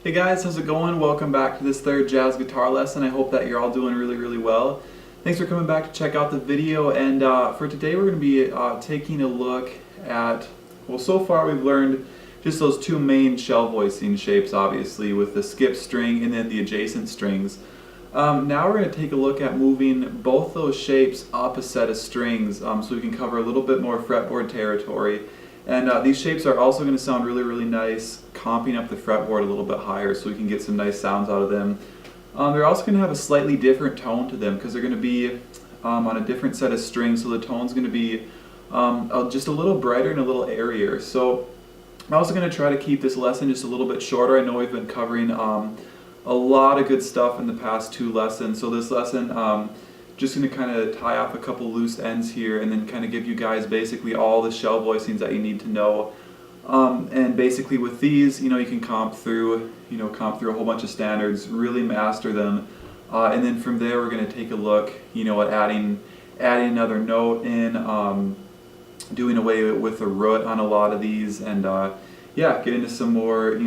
Hey guys, how's it going? Welcome back to this third jazz guitar lesson. I hope that you're all doing really well. Thanks for coming back to check out the video, and for today we're going to be taking a look at, well, so far we've learned just those two main shell voicing shapes, obviously, with the skip string and then the adjacent strings. Now we're going to take a look at moving both those shapes up a set of strings so we can cover a little bit more fretboard territory. And these shapes are also going to sound really nice, comping up the fretboard a little bit higher so we can get some nice sounds out of them. They're also going to have a slightly different tone to them because they're going to be on a different set of strings, so the tone's going to be just a little brighter and a little airier. So I'm also going to try to keep this lesson just a little bit shorter. I know we've been covering a lot of good stuff in the past two lessons, so this lesson just going to kind of tie off a couple loose ends here and then kind of give you guys basically all the shell voicings that you need to know. And basically with these, you can comp through a whole bunch of standards, really master them, and then from there we're going to take a look, at adding another note in, doing away with a root on a lot of these, and yeah, get into some more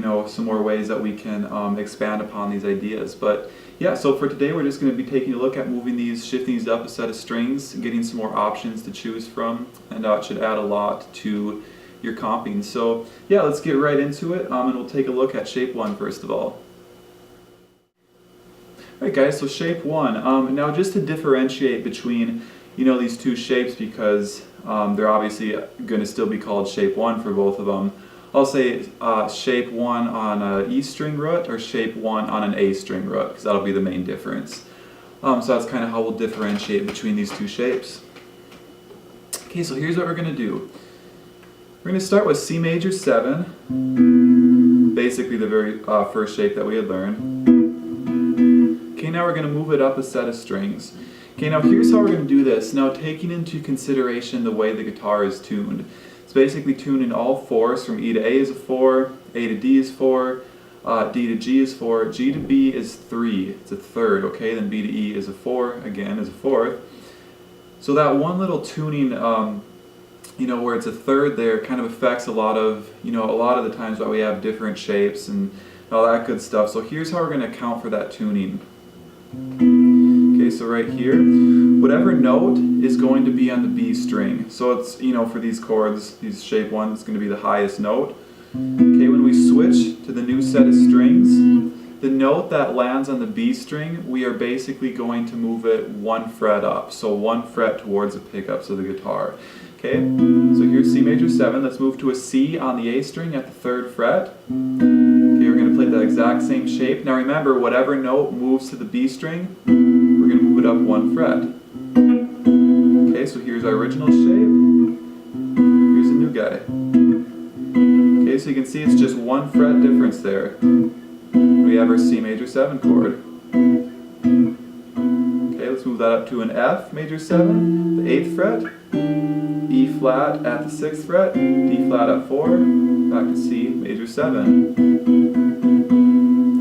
ways that we can expand upon these ideas. But yeah, so for today we're just going to be taking a look at shifting these up a set of strings, getting some more options to choose from, and it should add a lot to your comping. So yeah, let's get right into it, and we'll take a look at shape 1 first of all. Alright guys, so shape 1. Now just to differentiate between these two shapes, because they're obviously going to still be called shape 1 for both of them, I'll say shape 1 on an E string root or shape 1 on an A string root, because that'll be the main difference. So that's kind of how we'll differentiate between these two shapes. Okay, so here's what we're going to do. We're going to start with C major 7, basically the very first shape that we had learned. Okay, now we're going to move it up a set of strings. Okay, now here's how we're going to do this. Now taking into consideration the way the guitar is tuned. It's basically tuned in all fours. From E to A is a 4, A to D is 4, D to G is 4, G to B is 3, it's a third, okay? Then B to E is a 4, again is a fourth. So that one little tuning, where it's a third there, kind of affects a lot of the times why we have different shapes and all that good stuff. So here's how we're going to account for that tuning. Okay, so right here, whatever note is going to be on the B string. So it's, for these chords, these shape 1, it's going to be the highest note. Okay, when we switch to the new set of strings, the note that lands on the B string, we are basically going to move it 1 fret up. So 1 fret towards the pickups of the guitar. Okay, so here's C major 7. Let's move to a C on the A string at the 3rd fret. Okay, we're going to play that exact same shape. Now remember, whatever note moves to the B string, we're going to move it up 1 fret. Okay, so here's our original shape. Here's a new guy. Okay, so you can see it's just 1 fret difference there. We have our C major 7 chord. Okay, let's move that up to an F major 7, the 8th fret, E flat at the 6th fret, D flat at 4, back to C major 7.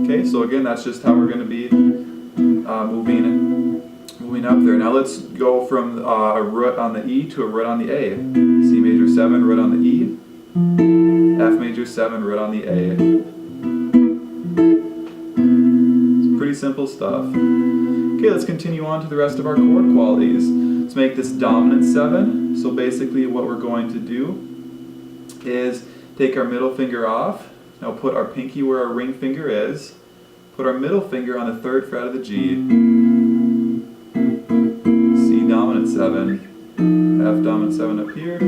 Okay, so again, that's just how we're going to be moving up there. Now let's go from a root on the E to a root on the A. C major 7, root on the E, F major 7, root on the A. It's pretty simple stuff. Okay, let's continue on to the rest of our chord qualities. Let's make this dominant 7. So basically what we're going to do is take our middle finger off. Now put our pinky where our ring finger is. Put our middle finger on the 3rd fret of the G. C dominant 7. F dominant 7 up here. Just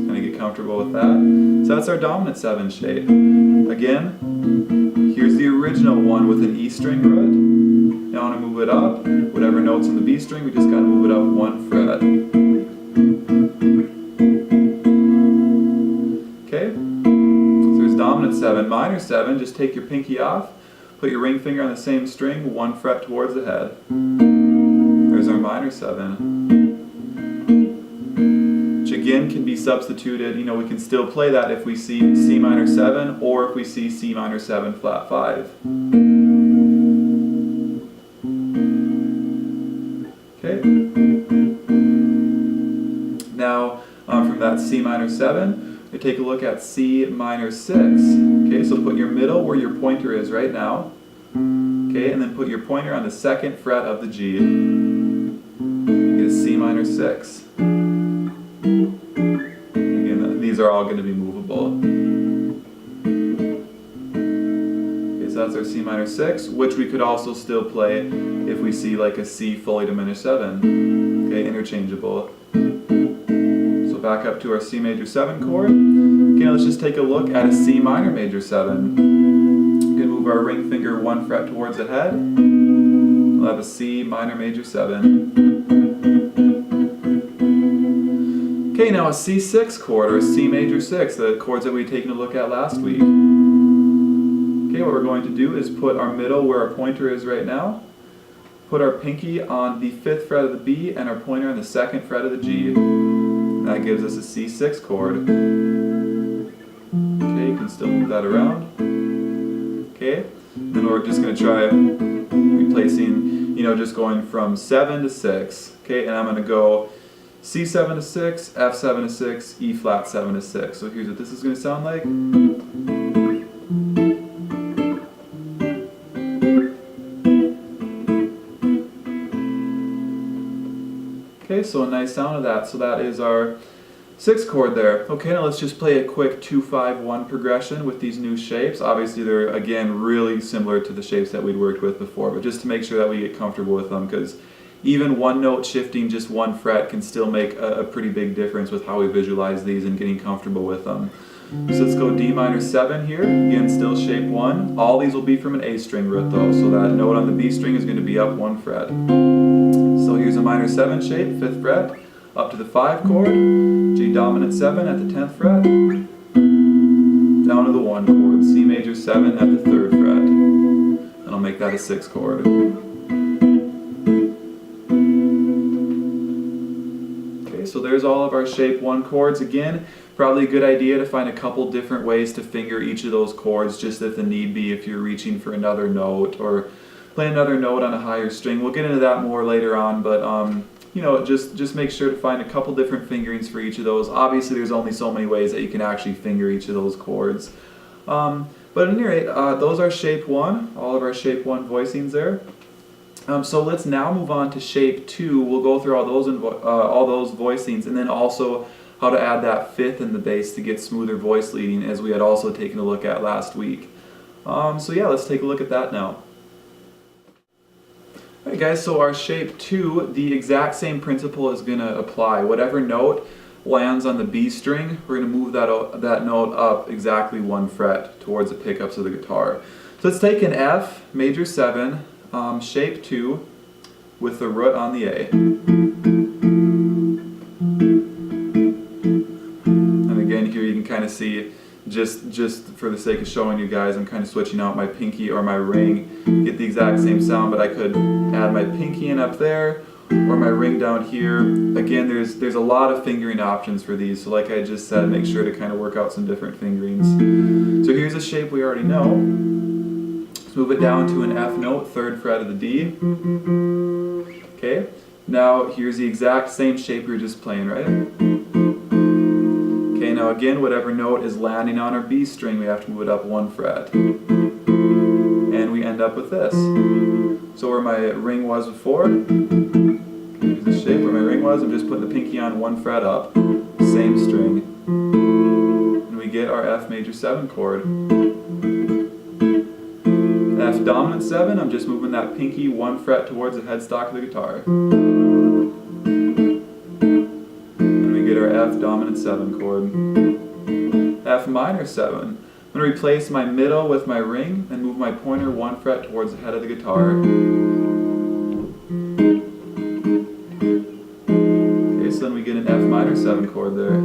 kind of get comfortable with that. So that's our dominant 7 shape. Again, here's the original one with an E string root. Now I want to move it up. Whatever note's on the B string, we just got to move it up 1 fret. Okay? So there's dominant 7. Minor 7, just take your pinky off, put your ring finger on the same string, 1 fret towards the head. There's our minor 7. Which again can be substituted, we can still play that if we see C minor 7 or if we see C minor 7 flat 5. Okay. Now from that C minor 7, we take a look at C minor 6. Okay, so put your middle where your pointer is right now. Okay, and then put your pointer on the 2nd fret of the G. Get a C minor 6. Again, these are all going to be movable. Okay, so that's our C minor 6, which we could also still play if we see like a C fully diminished 7. Okay, interchangeable. So back up to our C major 7 chord. Okay, let's just take a look at a C minor major 7. We can move our ring finger 1 fret towards the head. We'll have a C minor major 7. Okay, now a C6 chord, or a C major 6, the chords that we'd taken a look at last week. Okay, what we're going to do is put our middle where our pointer is right now, put our pinky on the 5th fret of the B, and our pointer on the 2nd fret of the G. That gives us a C6 chord. Okay, you can still move that around. Okay, then we're just going to try replacing, just going from 7 to 6. Okay, and I'm going to go C7 to 6, F7 to 6, E flat 7 to 6. So here's what this is going to sound like. Okay, so a nice sound of that. So that is our 6th chord there. Okay, now let's just play a quick 2-5-1 progression with these new shapes. Obviously they're, again, really similar to the shapes that we'd worked with before, but just to make sure that we get comfortable with them, because even one note shifting just 1 fret can still make a pretty big difference with how we visualize these and getting comfortable with them. So let's go D minor 7 here, again still shape 1. All these will be from an A string root though, so that note on the B string is going to be up 1 fret. So here's a minor 7 shape, 5th fret, up to the 5 chord, G dominant 7 at the 10th fret, down to the 1 chord, C major 7 at the 3rd fret, and I'll make that a 6 chord. Okay, so there's all of our shape 1 chords. Again, probably a good idea to find a couple different ways to finger each of those chords, just if the need be, if you're reaching for another note or play another note on a higher string. We'll get into that more later on, but just make sure to find a couple different fingerings for each of those. Obviously there's only so many ways that you can actually finger each of those chords. But at any rate, those are shape 1, all of our shape 1 voicings there. So let's now move on to shape 2. We'll go through all those voicings, and then also how to add that 5th in the bass to get smoother voice leading, as we had also taken a look at last week. So yeah, let's take a look at that now. Alright guys, so our shape 2, the exact same principle is going to apply. Whatever note lands on the B string, we're going to move that note up exactly 1 fret towards the pickups of the guitar. So let's take an F major 7, shape 2, with the root on the A. And again, here you can kind of see, just for the sake of showing you guys, I'm kind of switching out my pinky or my ring, get the exact same sound, but I could add my pinky in up there, or my ring down here. Again, there's a lot of fingering options for these, so like I just said, make sure to kind of work out some different fingerings. So here's a shape we already know. Let's move it down to an F note, 3rd fret of the D. Okay, now here's the exact same shape we were just playing, right? Okay, now again, whatever note is landing on our B string, we have to move it up 1 fret. And we end up with this. So where my ring was before, here's the shape where my ring was, I'm just putting the pinky on 1 fret up, same string. And we get our F major 7 chord. F dominant 7, I'm just moving that pinky 1 fret towards the headstock of the guitar. And we get our F dominant 7 chord. F minor 7. I'm going to replace my middle with my ring and move my pointer 1 fret towards the head of the guitar. Okay, so then we get an F minor 7 chord there.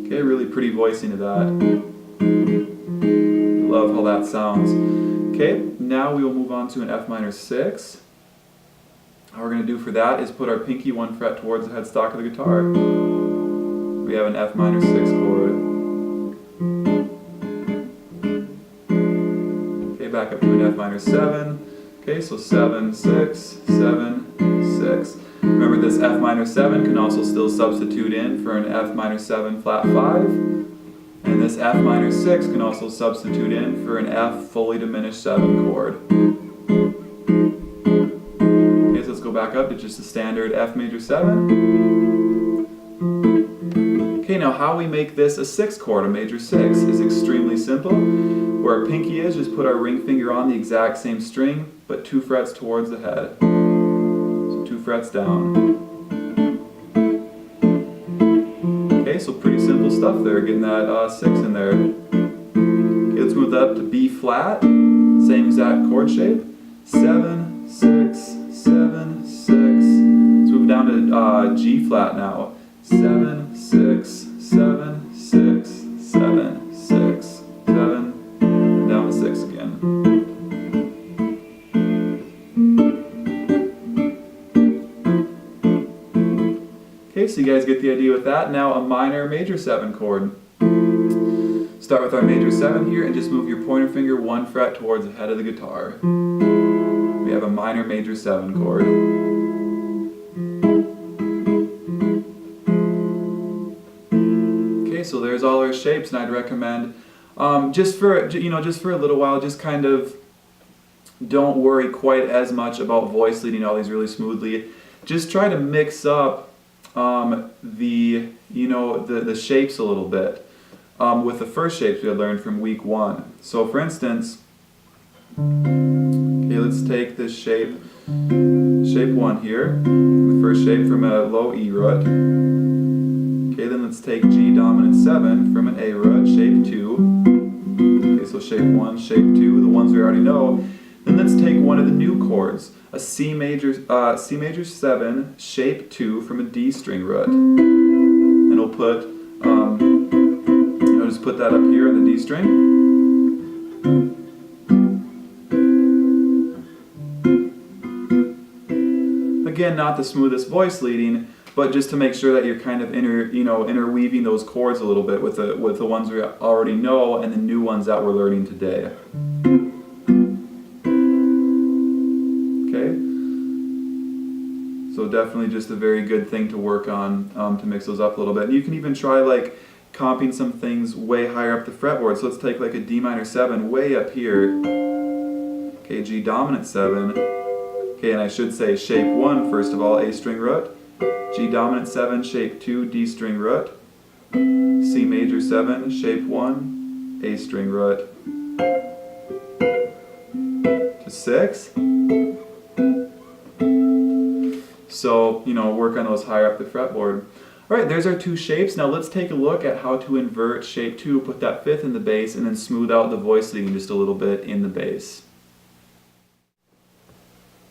Okay, really pretty voicing of that. Love how that sounds. Okay, now we will move on to an F minor 6. All we're going to do for that is put our pinky 1 fret towards the headstock of the guitar. We have an F minor 6 chord. Okay, back up to an F minor 7. Okay, so 7, 6, 7, 6. Remember, this F minor 7 can also still substitute in for an F minor 7 flat 5. And this F minor 6 can also substitute in for an F fully diminished 7 chord. Okay, so let's go back up to just a standard F major 7. Okay, now how we make this a 6 chord, a major 6, is extremely simple. Where our pinky is, just put our ring finger on the exact same string, but 2 frets towards the head. So 2 frets down. Okay, so pretty simple stuff there, getting that 6 in there. Okay, let's move that up to B flat, same exact chord shape. 7, 6, 7, 6. Let's move down to G flat now. 7, 6, 7, 6, 7, 6, 7, and down to 6 again. Okay, so you guys get the idea with that. Now a minor major 7 chord. Start with our major 7 here and just move your pointer finger 1 fret towards the head of the guitar. We have a minor major 7 chord. Okay, so there's all our shapes, and I'd recommend just for a little while, just kind of don't worry quite as much about voice leading all these really smoothly. Just try to mix up the shapes a little bit with the first shapes we had learned from week 1. So for instance, okay, let's take this shape 1 here, the first shape from a low E root. Okay, then let's take G dominant 7 from an A root, shape 2. Okay, so shape 1, shape 2, the ones we already know. Then let's take one of the new chords, a C major 7, shape 2 from a D string root. And we'll put, just put that up here on the D string. Again, not the smoothest voice leading, but just to make sure that you're kind of interweaving those chords a little bit with the ones we already know and the new ones that we're learning today. Okay, so definitely just a very good thing to work on to mix those up a little bit. And you can even try like comping some things way higher up the fretboard. So let's take like a D minor 7 way up here. Okay, G dominant 7. Okay, and I should say shape 1 first of all, A string root. G dominant 7, shape 2, D string root. C major 7, shape 1, A string root. To 6. So, work on those higher up the fretboard. Alright, there's our 2 shapes. Now let's take a look at how to invert shape 2, put that 5th in the bass, and then smooth out the voice leading just a little bit in the bass.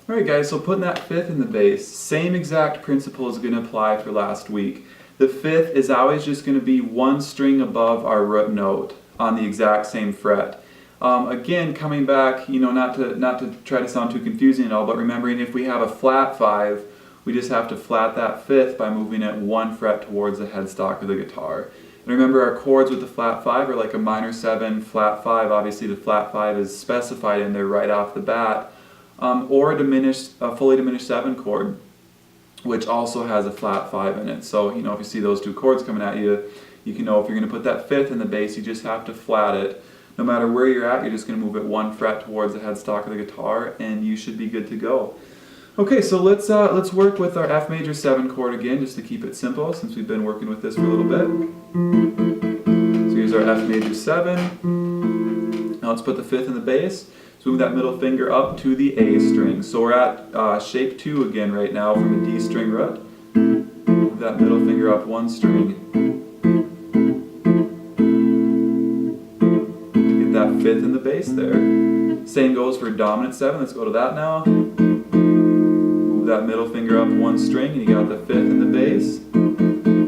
Alright guys, so putting that 5th in the bass, same exact principle is going to apply for last week. The 5th is always just going to be 1 string above our root note on the exact same fret. Again, coming back, not to try to sound too confusing at all, but remembering if we have a flat 5, we just have to flat that 5th by moving it 1 fret towards the headstock of the guitar. And remember, our chords with the flat 5 are like a minor 7, flat 5. Obviously the flat 5 is specified in there right off the bat. Or a fully diminished 7 chord, which also has a flat 5 in it. So, if you see those 2 chords coming at you, you can know if you're going to put that 5th in the bass, you just have to flat it. No matter where you're at, you're just going to move it 1 fret towards the headstock of the guitar, and you should be good to go. Okay, so let's work with our F major 7 chord again, just to keep it simple, since we've been working with this for a little bit. So here's our F major 7. Now let's put the 5th in the bass. So move that middle finger up to the A string. So we're at shape 2 again right now from a D string root. Move that middle finger up 1 string. Get that 5th in the bass there. Same goes for dominant 7. Let's go to that now. Move that middle finger up 1 string and you got the 5th in the bass.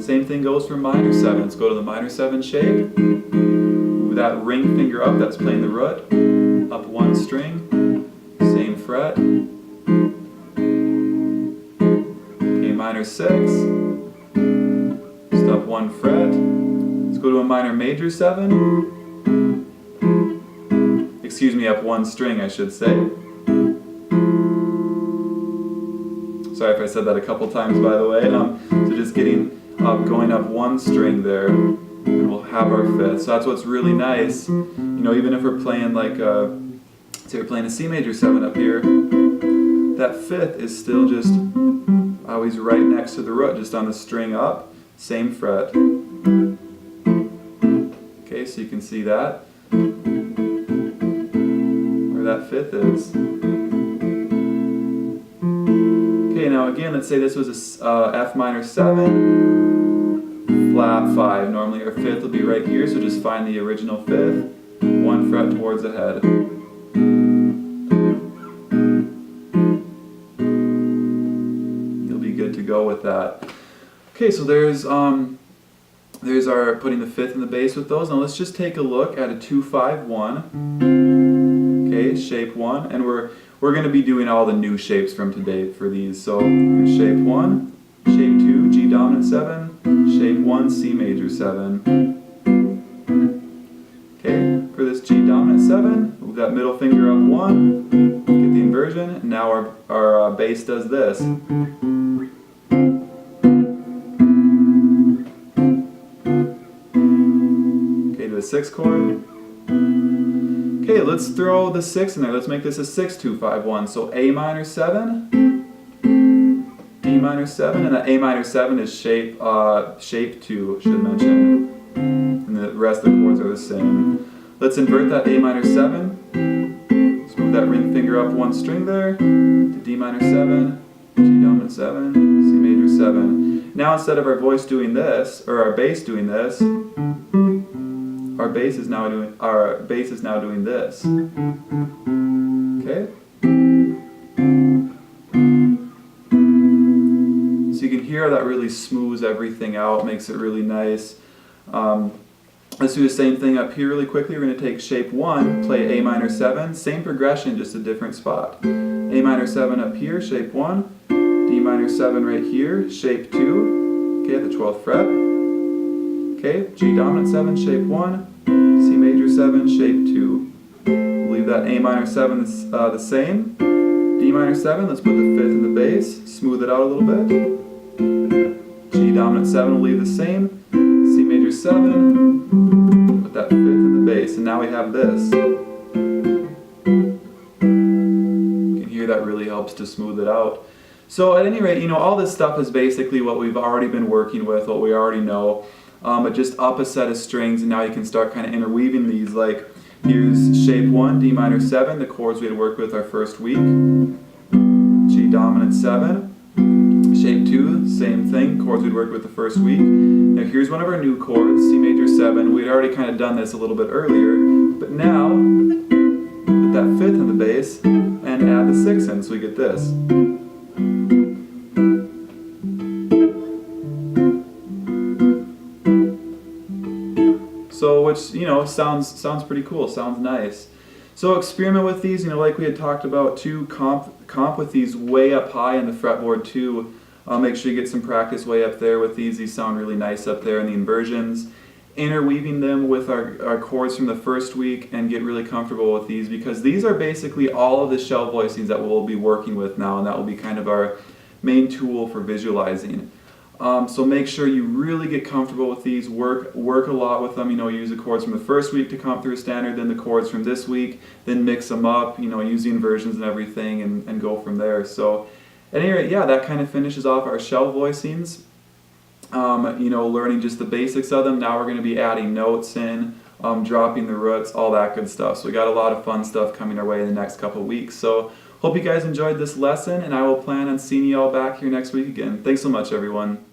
Same thing goes for minor 7. Let's go to the minor 7 shape. Move that ring finger up, that's playing the root. Up 1 string, same fret. Okay, minor 6, just up 1 fret. Let's go to a minor major 7. Excuse me, up 1 string I should say. Sorry if I said that a couple times by the way. So just going up 1 string there, and we'll have our fifth. So that's what's really nice. You know, even if we're playing like say we're playing a C major 7 up here, that fifth is still just always right next to the root, just on the string up, same fret. Okay, so you can see that, where that fifth is. Okay, now again, let's say this was a F minor 7, flat 5. Normally our fifth will be right here, so just find the original fifth, 1 fret towards the head. You'll be good to go with that. Okay, so there's our putting the fifth in the bass with those. Now let's just take a look at a 2-5-1. Okay, shape 1, and we're going to be doing all the new shapes from today for these. So here's shape 1, shape 2, G dominant 7, shape 1, C major 7. Okay, for this G dominant 7, move that middle finger up 1, get the inversion, and now our bass does this. Okay, to the 6th chord. Okay, let's throw the 6 in there. Let's make this a 6-2-5-1. So A minor 7, D minor 7, and that A minor 7 is shape 2, I should mention. And the rest of the chords are the same. Let's invert that A minor 7. Let's move that ring finger up 1 string there, to D minor 7, G dominant 7, C major 7. Now instead of our voice doing this, or our bass doing this, our bass is now doing this. Okay? So you can hear how that really smooths everything out, makes it really nice. Let's do the same thing up here really quickly. We're going to take shape 1, play A minor 7, same progression, just a different spot. A minor 7 up here, shape 1, D minor 7 right here, shape 2, okay, at the 12th fret. Okay, G dominant 7, shape 1, C major 7, shape 2. We'll leave that A minor 7 the same. D minor 7, let's put the fifth in the bass, smooth it out a little bit. G dominant 7 will leave the same. C major 7, put that fifth in the bass, and now we have this. You can hear that really helps to smooth it out. So at any rate, you know, all this stuff is basically what we've already been working with, what we already know. But just up a set of strings, and now you can start kind of interweaving these. Like here's shape 1, D minor 7, the chords we had worked with our first week. G dominant 7, shape 2, same thing, chords we'd worked with the first week. Now here's one of our new chords, C major 7. We'd already kind of done this a little bit earlier, but now put that fifth in the bass and add the 6 in, so we get this. So, which, you know, sounds pretty cool, sounds nice. So experiment with these, you know, like we had talked about too, comp with these way up high in the fretboard too. Make sure you get some practice way up there with these. These sound really nice up there in the inversions. Interweaving them with our chords from the first week, and get really comfortable with these, because these are basically all of the shell voicings that we'll be working with now, and that will be kind of our main tool for visualizing. So make sure you really get comfortable with these, work a lot with them, you know, use the chords from the first week to comp through a standard, then the chords from this week, then mix them up, you know, use the inversions and everything, and go from there. So at any rate, yeah, that kind of finishes off our shell voicings. You know, learning just the basics of them. Now we're going to be adding notes in, dropping the roots, all that good stuff. So we got a lot of fun stuff coming our way in the next couple weeks. So hope you guys enjoyed this lesson, and I will plan on seeing you all back here next week again. Thanks so much, everyone.